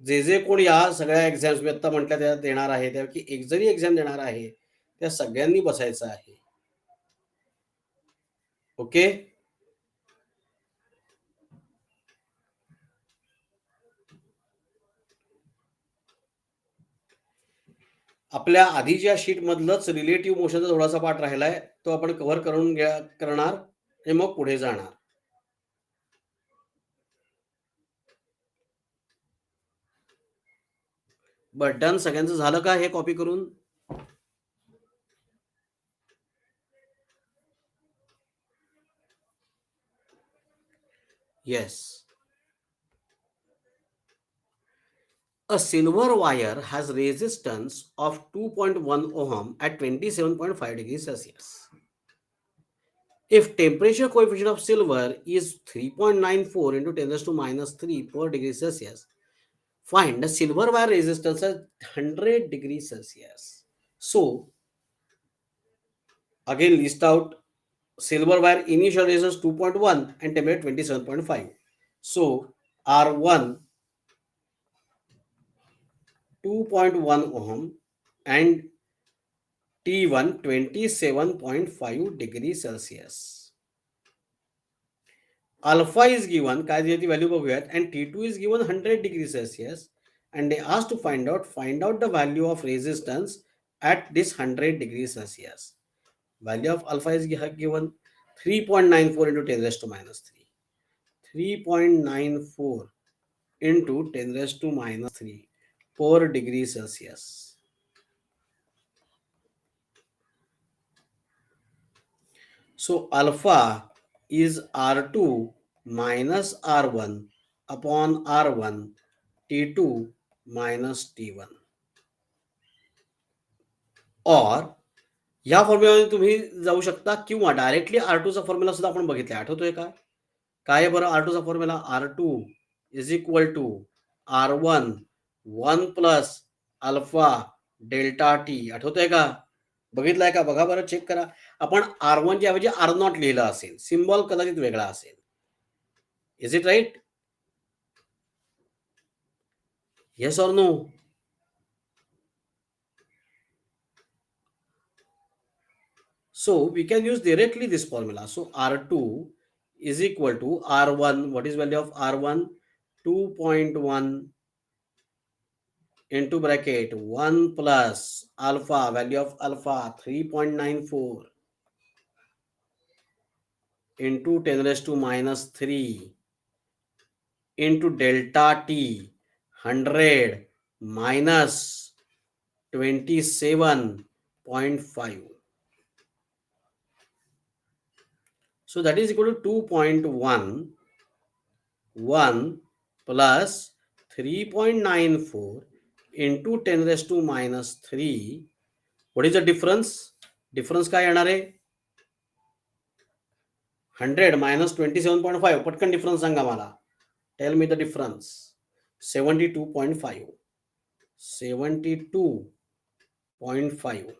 जे कोण या सगळ्या एक्झाम्स मी आता म्हटल्या त्या देणार आहे, त्यापैकी एक जरी एक्झाम देणार आहे त्या सगळ्यांनी बसायचं आहे. ओके, आपल्या आधीच्या शीट मधलंच रिलेटिव्ह मोशनचा थोडासा पार्ट राहिलाय, तो आपण कव्हर करून करणार आणि मग पुढे जाणार. बट डन, सगळ्यांचं झालं का हे कॉपी करून? Yes. A silver wire has resistance of 2.1 ohm at 27.5 degrees Celsius. If temperature coefficient of silver is 3.94 into 10 raised to minus 3 per degree Celsius, find the silver wire resistance at 100 degrees Celsius. So, again list out silver wire initial resistance 2.1 and temperature 27.5. So, R1 2.1 ohm and T1 27.5 degrees Celsius. Alpha is given, काय दिली ती value बघूयात, and T2 is given 100 degrees Celsius, and they asked to find out the value of resistance at this 100 degrees Celsius. Value of alpha is given 3.94 into 10 raised to minus 3. 3.94 into 10 raised to minus 3 per degree Celsius. So alpha is R2 minus R1 upon R1 T2 minus T1. और या फॉर्म्युलामध्ये तुम्ही जाऊ शकता किंवा directly R2 चा formula सुद्धा आपण बघितला, आठवतोय का? काय आहे बरं R2 चा formula? R2 is equal to R1 1 plus alpha delta T. आठवतोय का? बघितलाय का? बघा बरं, चेक करा. आपण R1 च्या ऐवजी R0 लिहिलं असेल, सिम्बॉल कदाचित वेगळा असेल. Is it right? Yes or no? So we can use directly this formula. So R2 is equal to R1. What is value of R1? 2.1 into bracket 1 plus alpha, value of alpha 3.94 into 10 raised to minus 3 into delta T 100 minus 27.5. So that is equal to 2.1 1 plus 3.94 into 10 raised to minus 3. What is the difference? Difference काय येणार आहे? 100 minus 27.5. पटकन difference सांगा मला. Tail me the difference. 72.5. 72.5.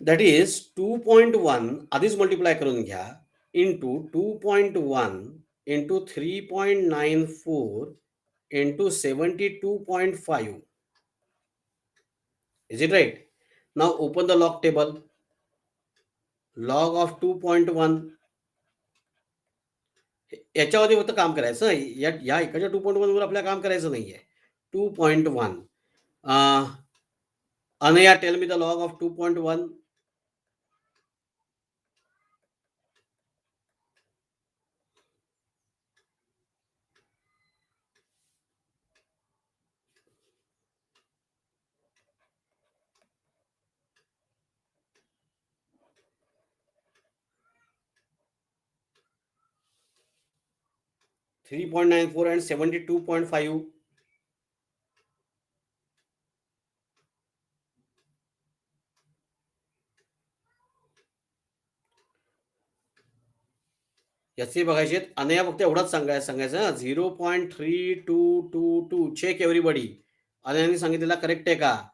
That is 2.1 आधीच multiply करून घ्या into 2.1 into 3.94 into 72.5. Is it right? Now open the log table. Log of 2.1. याच्यावरती फक्त काम करायचं. या इकडच्या 2.1 वर आपल्याला काम करायचं नाहीये. 2.1. Anaya, tell me the log of 2.1. 3.94 and 72.5. याचे बघायचे. अनया फक्त एवढाच सांगायचं 0.3222. Check everybody. अनयाने सांगितलेला करेक्ट आहे का?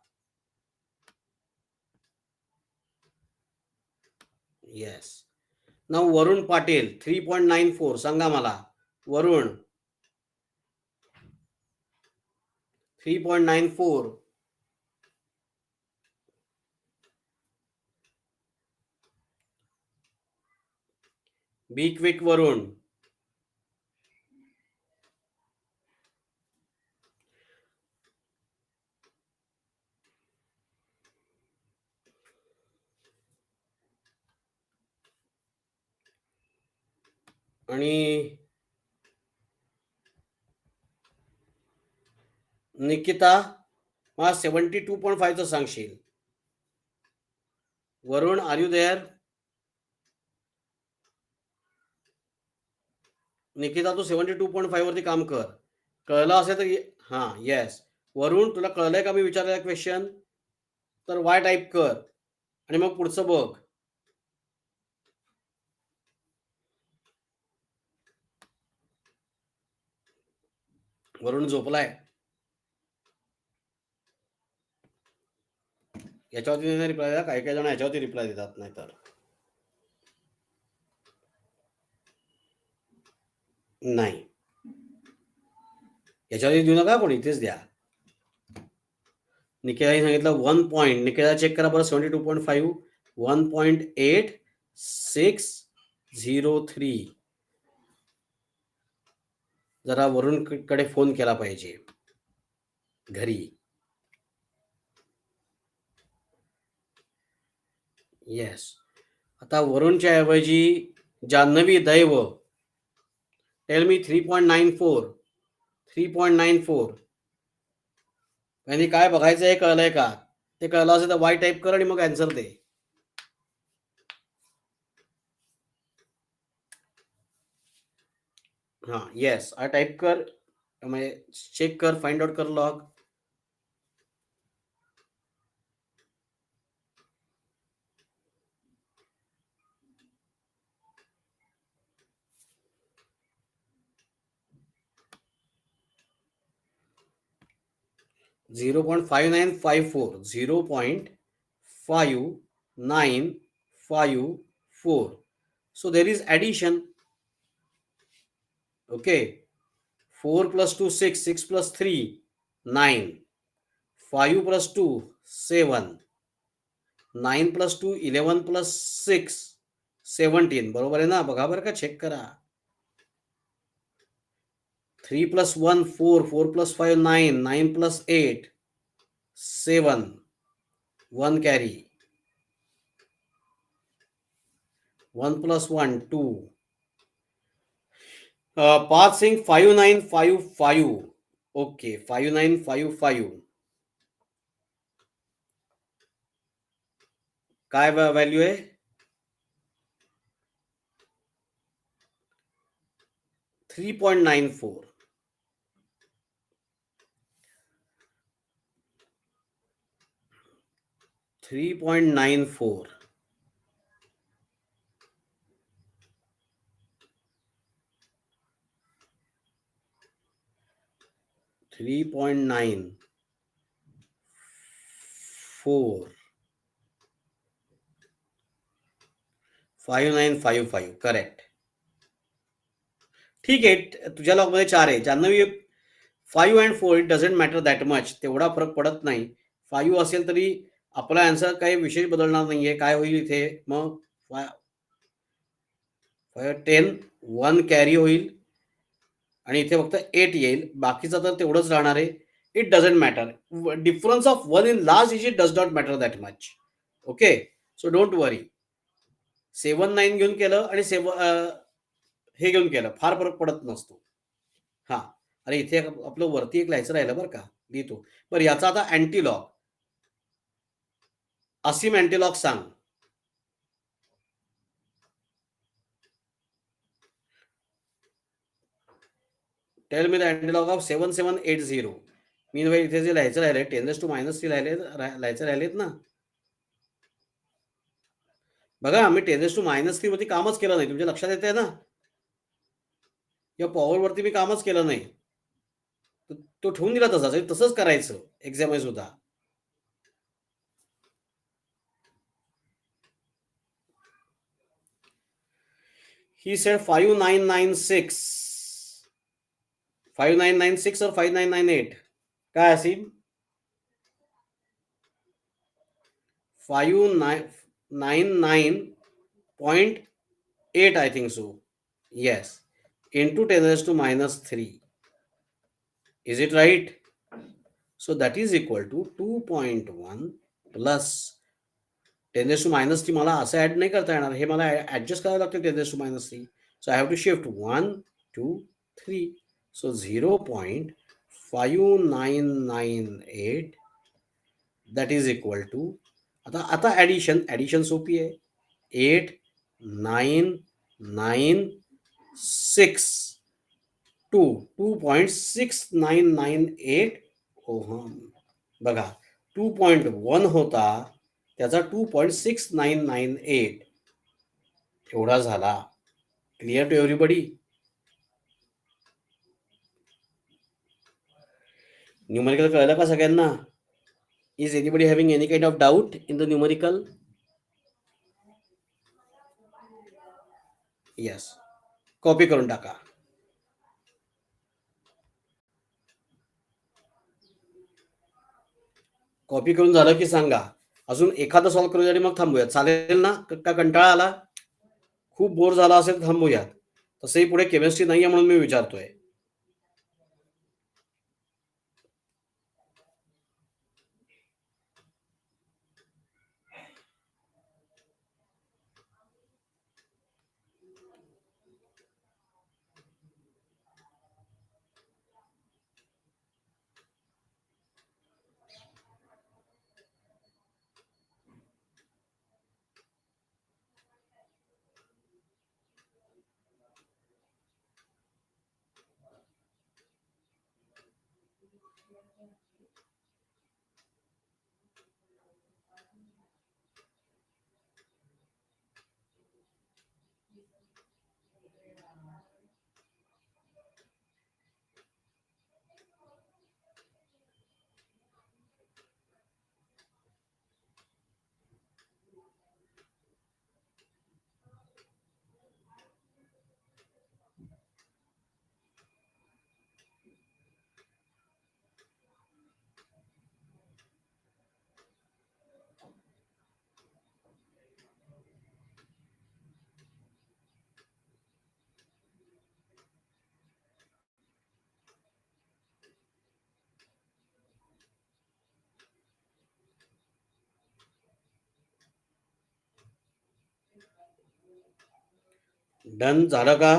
येस. नाव वरुण पाटील 3.94 सांगा मला. वरुण 3.94. बी क्विक वरुण. आणि निकिता मला 72.5 सांगशील. वरुण, आर यू देअर? निकिता तू 72.5 वरती काम कर. कळलं असेल तर हा येस. वरुण, तुला कळलंय का मी विचारलेला क्वेश्चन? तर वाय टाईप कर आणि मग पुढचं बघ. वरुण झोपलाय. याच्यावरती रिप्लाय द्या. काही काही जण याच्यावरती रिप्लाय देतात, नाही तर नाही. याच्यावरती देऊ नका, पण इथेच द्या. निकेताने सांगितलं 1 पॉईंट. निकेता चेक करा बरं. 72.5 1.8603. जरा वरुण कडे फोन केला पाहिजे घरी. येस. आता वरुणच्या ऐवजी जान्हवी दैव. Tell me 3.94. 3.94. यांनी काय बघायचं हे कळलंय का? ते कळलं असेल तर वाय टाईप कर आणि मग आन्सर दे. हां, येस. टाईप कर, म्हणजे चेक कर, फाइंड आउट कर log. (0.5954) 0.5954. So there is addition. Okay, 4 plus 2 6, 6 plus 3 9, 5 plus 2 7, 9 plus 2 11 plus 6 17. बरोबर आहे ना? बघा बरं का, चेक करा. 3 plus 1 4, 4 plus 5 9, 9 plus 8 7, 1 carry, 1 plus 1 2. पाच सिंग 5955. ओके, 5955. काय व्हॅल्यू आहे? 3.94. 3.94. 3.94. 5955. करेक्ट. ठीक आहे, तुझ्या लॉगमध्ये 4 आहे. Janhavi 5 and 4 it doesn't matter that much. तेवढा फरक पडत नाही. 5 असेल तरी आपला आन्सर काही विशेष बदलणार नाहीये. काय होईल इथे मग? 10 1 कॅरी होईल आणि इथे फक्त 8 येईल. बाकीचं तर तेवढंच राहणार आहे. It doesn't matter. Difference of 1 in large digit does not matter that much. Okay, so don't worry. 7 9 घेऊन केलं आणि हे घेऊन केलं, फार फरक पडत नसतो. हा, अरे इथे आपलं वरती एक लिहायचं राहिलं बरं का, लिहितो. बरं, याचा आता अँटीलॉग. असीम अँटीलॉग सांग. Tell me the antilog of 7780. मी इथे जे लिहायचं राहिले 10⁻³ लिहायचं राहिलेत ना. बघा, मी 10⁻³ वरती कामच केलं नाही. तुमच्या लक्षात येते ना? या पॉवर वरती मी कामच केलं नाही. तो ठेवून दिला तसाच. तसंच करायचं एक्झाम सुद्धा. He said 5996. 5996 और 5998. काय असीम? 599.8 I think so. Yes. Into 10⁻³ Is it right? So that is equal to 2.1 plus 10⁻³ मला असं ऍड नाही करता येणार. हे मला ऍडजस्ट करावं लागतं 10⁻³. So I have to shift 1 2 3. So 0.5998 that is equal to, आता ऍडिशन सोपी आहे. 8 9 9 6 2 2.6998 ओहम. बघा, 2.1 होता, त्याचा 2.6998 एवढा झाला. Clear to everybody? न्यूमेरिकल कळलं का सगळ्यांना? Is anybody having any kind of doubt in the numerical? Yes, copy करून टाका. कॉपी करून झालं की सांगा. अजून एखादं सॉल्व्ह करूया आणि मग थांबूया. चालेल ना? का कंटाळा आला? खूप बोर झाला असेल तर थांबूयात. तसंही पुढे केमिस्ट्री नाही आहे म्हणून मी विचारतोय. डन झालं का?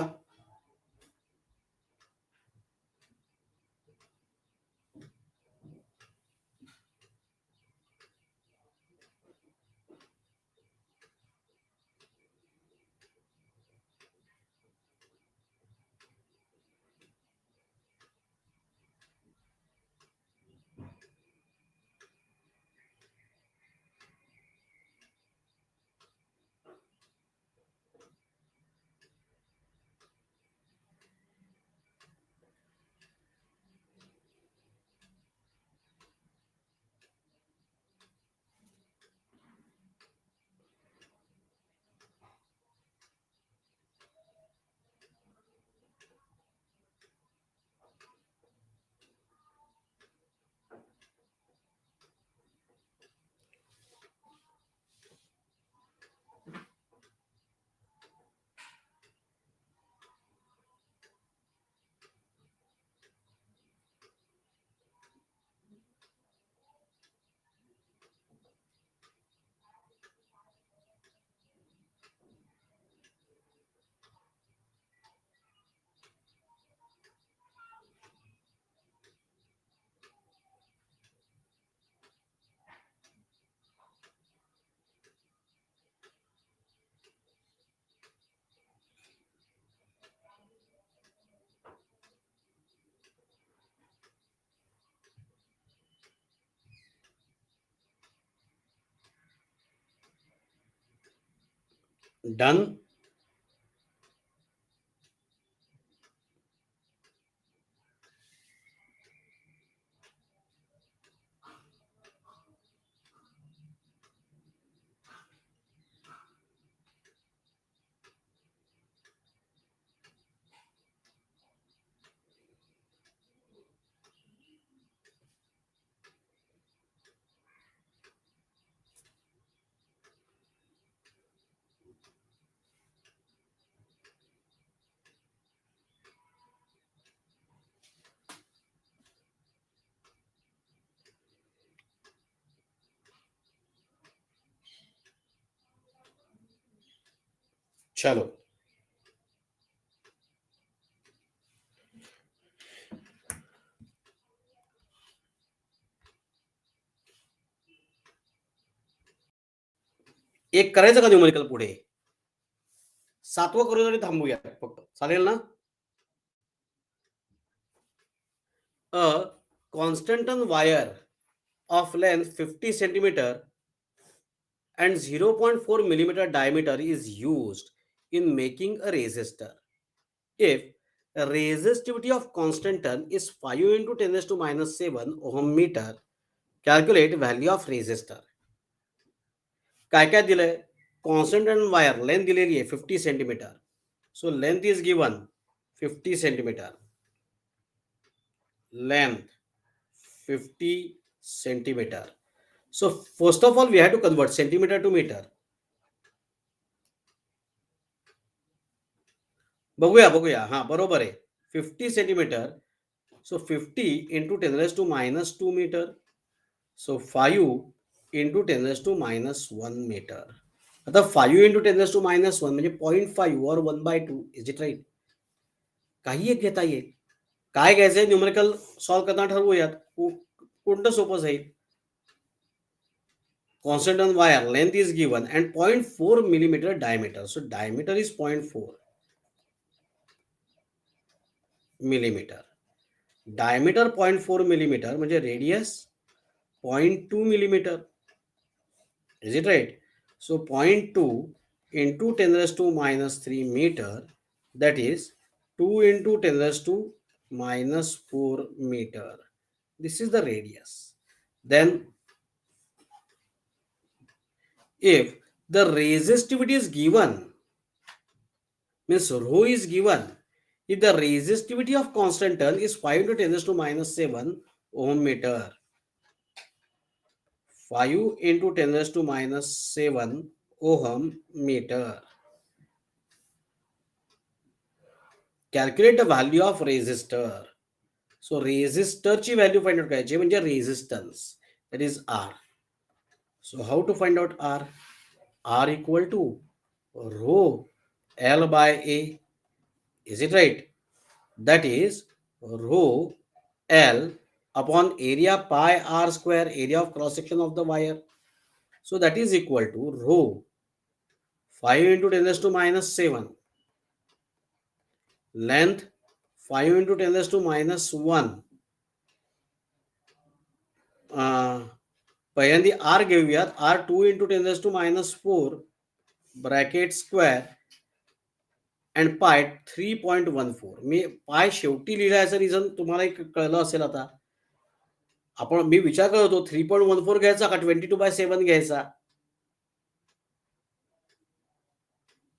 डन. चलो. एक करायचं का न्यूमेरिकल पुढे? 7वं करू तरी थांबूया फक्त, चालेल ना? अ कॉन्स्टंटन wire of length 50 centimeter and 0.4 millimeter diameter is used in making a resistor. If a resistivity of constant ton is 5 into 10 raised to minus 7 ohm meter, calculate value of resistor. काय काय दिलंय? कॉन्स्टंट टन वायर लेंथ दिलेली आहे 50 centimetre. So length is given 50 centimetre. Length 50 centimeter. So first of all, we have to convert centimeter to meter. बघूया बघूया. हा बरोबर आहे. 50 centimetre. So 50 into 10 raise to minus 2 metre. So 5 into 10 raise to minus 1 metre. आता 5 into 10 raise to minus 1 म्हणजे 0.5 और 1/2. Is it right? काही एक घेता येईल. काय घ्यायचंय न्यूमेरिकल सॉल्व्ह करताना ठरवूयात. कोणतं सोपं जाईल? Constant on wire length is given and 0.4 millimeter diameter. So diameter is 0.4 millimeter. Diameter 0.4 millimeter म्हणजे radius 0.2 millimeter. Is it right? So 0.2 into 10 raised to minus 3 meter, that is 2 into 10 raised to minus 4 meter. This is the radius. Then if the resistivity is given, means rho is given, if the resistivity of constant turn is 5 into 10 raised to minus 7 ohm meter, 5 into 10 raised to minus 7 ohm meter. Calculate the value of resistor. So resistor ची value find out करायची म्हणजे resistance, that is R. So how to find out R? R equal to rho L by A. Is it right? That is rho L upon area pi r square, area of cross section of the wire. So that is equal to rho 5 into 10 raised to minus 7, length 5 into 10 raised to minus 1. पहिल्यांदी r घेऊयात, r 2 into 10 raised to minus 4 bracket square and पाय 3.14. मी पाय शेवटी लिहिल्याचं reason तुम्हाला कळलं असेल. आता मी विचार करत होतो 3.14 घ्यायचा का 22/7 घ्यायचा.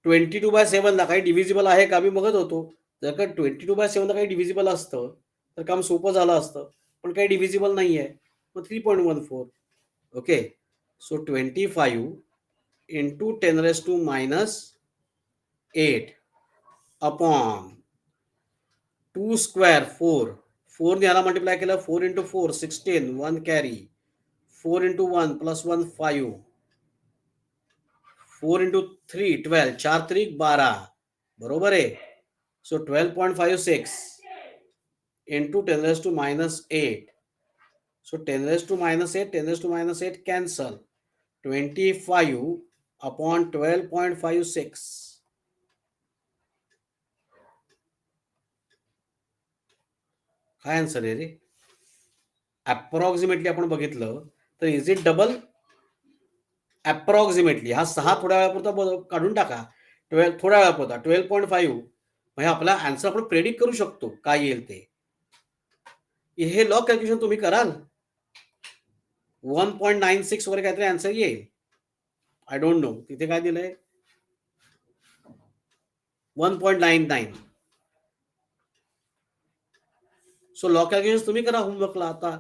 22/7 ला काही डिव्हिजिबल आहे का मी बघत होतो. जर का 22/7 ला काही डिव्हिजिबल असतं तर काम सोपं झालं असतं, पण काही डिव्हिजिबल नाही आहे. मग 3.14. Okay. So 25 into 10 raised to minus 8 upon 2 square 4. 4 ने याला मल्टिप्लाय केलं. 4 into 4 16, 1 carry. 4 into 1 plus 1 5. 4 into 3 12. 4 3 12. बरोबर आहे. So 12.56 into 10 raised to minus 8. So 10 raised to minus 8, 10 raised to minus 8 cancel. 25 upon 12.56. काय आन्सर आहे रे? अप्रॉक्सिमेटली आपण बघितलं तर इज इट डबल? अप्रॉक्सिमेटली हा 6 थोड्या वेळापुरता काढून टाका. 12 थोड्या वेळापुरता 12.5 म्हणजे आपला आन्सर आपण प्रेडिक्ट करू शकतो काय येईल ते. हे लॉग कॅल्क्युलेशन तुम्ही कराल. 1.96 वगैरे काहीतरी आन्सर येईल. आय डोंट नो तिथे काय दिलंय. 1.99. सो लॉग कॅल्क्युलेशन तुम्ही करा होमवर्कला आता.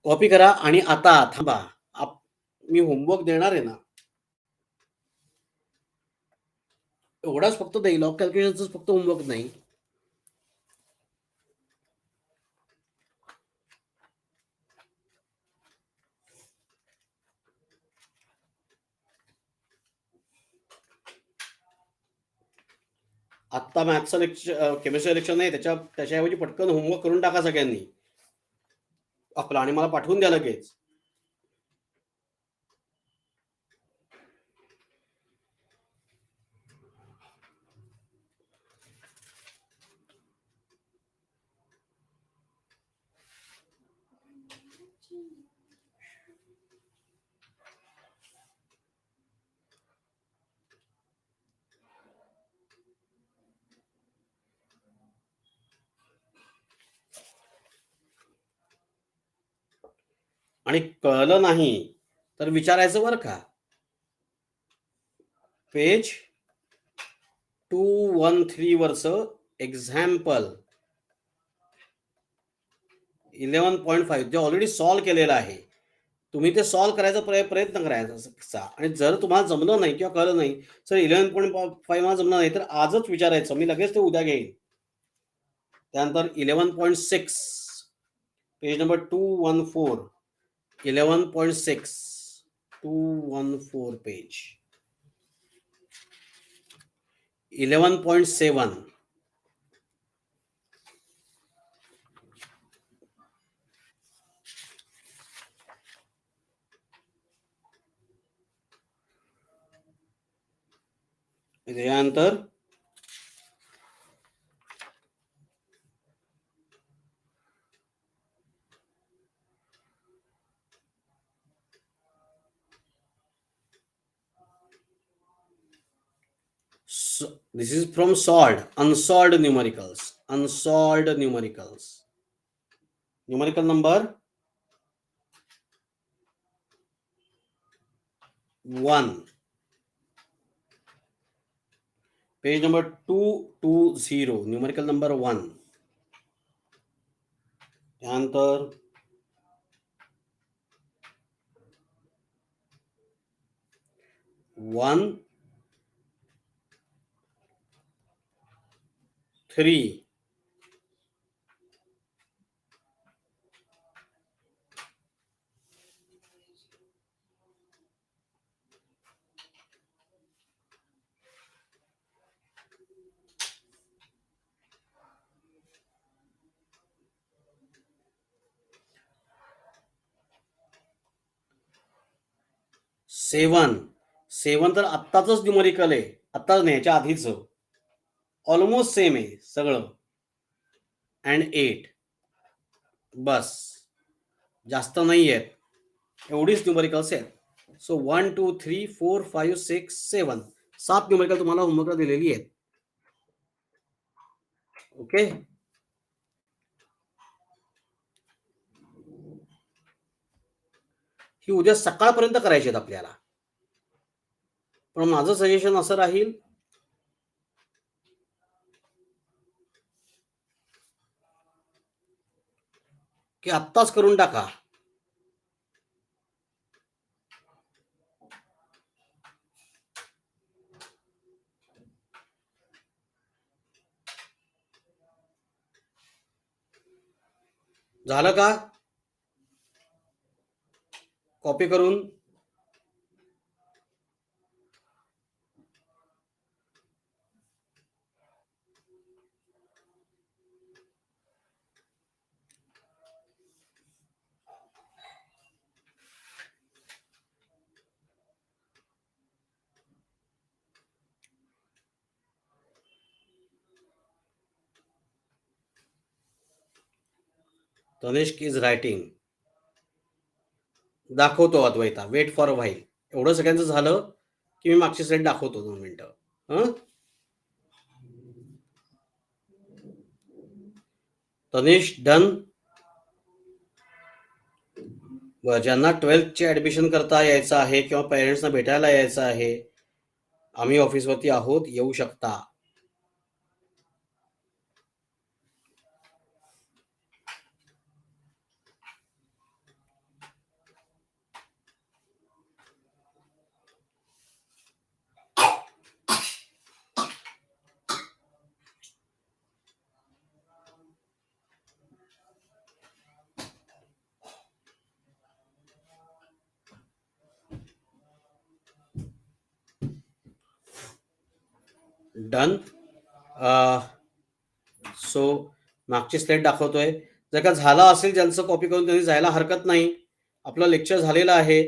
कॉपी करा आणि आता थांबा. मी होमवर्क देणार आहे ना, एवढाच फक्त देईल. लॉग कॅल्क्युलेशनच फक्त होमवर्क नाही. आत्ता मॅथ्सचं लेक्चर, केमिस्ट्री लेक्चर नाही, त्याच्याऐवजी पटकन होमवर्क करून टाका सगळ्यांनी आपला आणि मला पाठवून द्या लगेच. आणि कळलं नाही तर विचारायचं बरं का. पेज 213 वरचं एक्झाम्पल 11.5 जे ऑलरेडी सॉल्व्ह केलेलं आहे. तुम्ही ते सॉल्व्ह करायचा प्रयत्न करायचा. आणि जर तुम्हाला जमलं नाही किंवा कळलं नाही सर 11.5 मला जमलं नाही तर आजच विचारायचं. मी लगेच ते उद्या घेईन. त्यानंतर 11.6 पेज नंबर 214. 11.6 214 पेज. 11.7 त्यानंतर this is from unsolved numericals. Numerical number 1, page number 220. numerical number 1. त्यानंतर 1 3 . 7 तर आत्ताच न्यूमरिकल आहे, आत्ताच नाही याच्या आधीच ऑलमोस्ट सेम आहे सगळं. अँड 8 बस, जास्त नाही आहेत, एवढीच न्यूमरिकल्स आहेत. सो 1 2 3 4 5 6 7 7 न्यूमरिकल तुम्हाला होमवर्कला दिलेली आहेत. ओके, ही उद्या सकाळपर्यंत करायची आहेत आपल्याला. पण माझं सजेशन असं राहील की आत्ताच करून टाका. झालं का कॉपी करून? Tanishq is writing. दाखवतो अद्वैता, वेट फॉर व्हाईल. एवढं सगळ्यांचं झालं की मी मागची स्लाईड दाखवतो 2 मिनिटं. तनिष्क डन. ज्यांना 12th ऍडमिशन करता यायचं आहे किंवा पेरेंट्सना भेटायला यायचं आहे, आम्ही ऑफिसवरती आहोत, येऊ शकता. डन. सो मागची स्लाईड दाखवतोय. जर का झाला असेल ज्यांचं कॉपी करून त्यांनी जायला हरकत नाही. आपलं लेक्चर झालेलं आहे.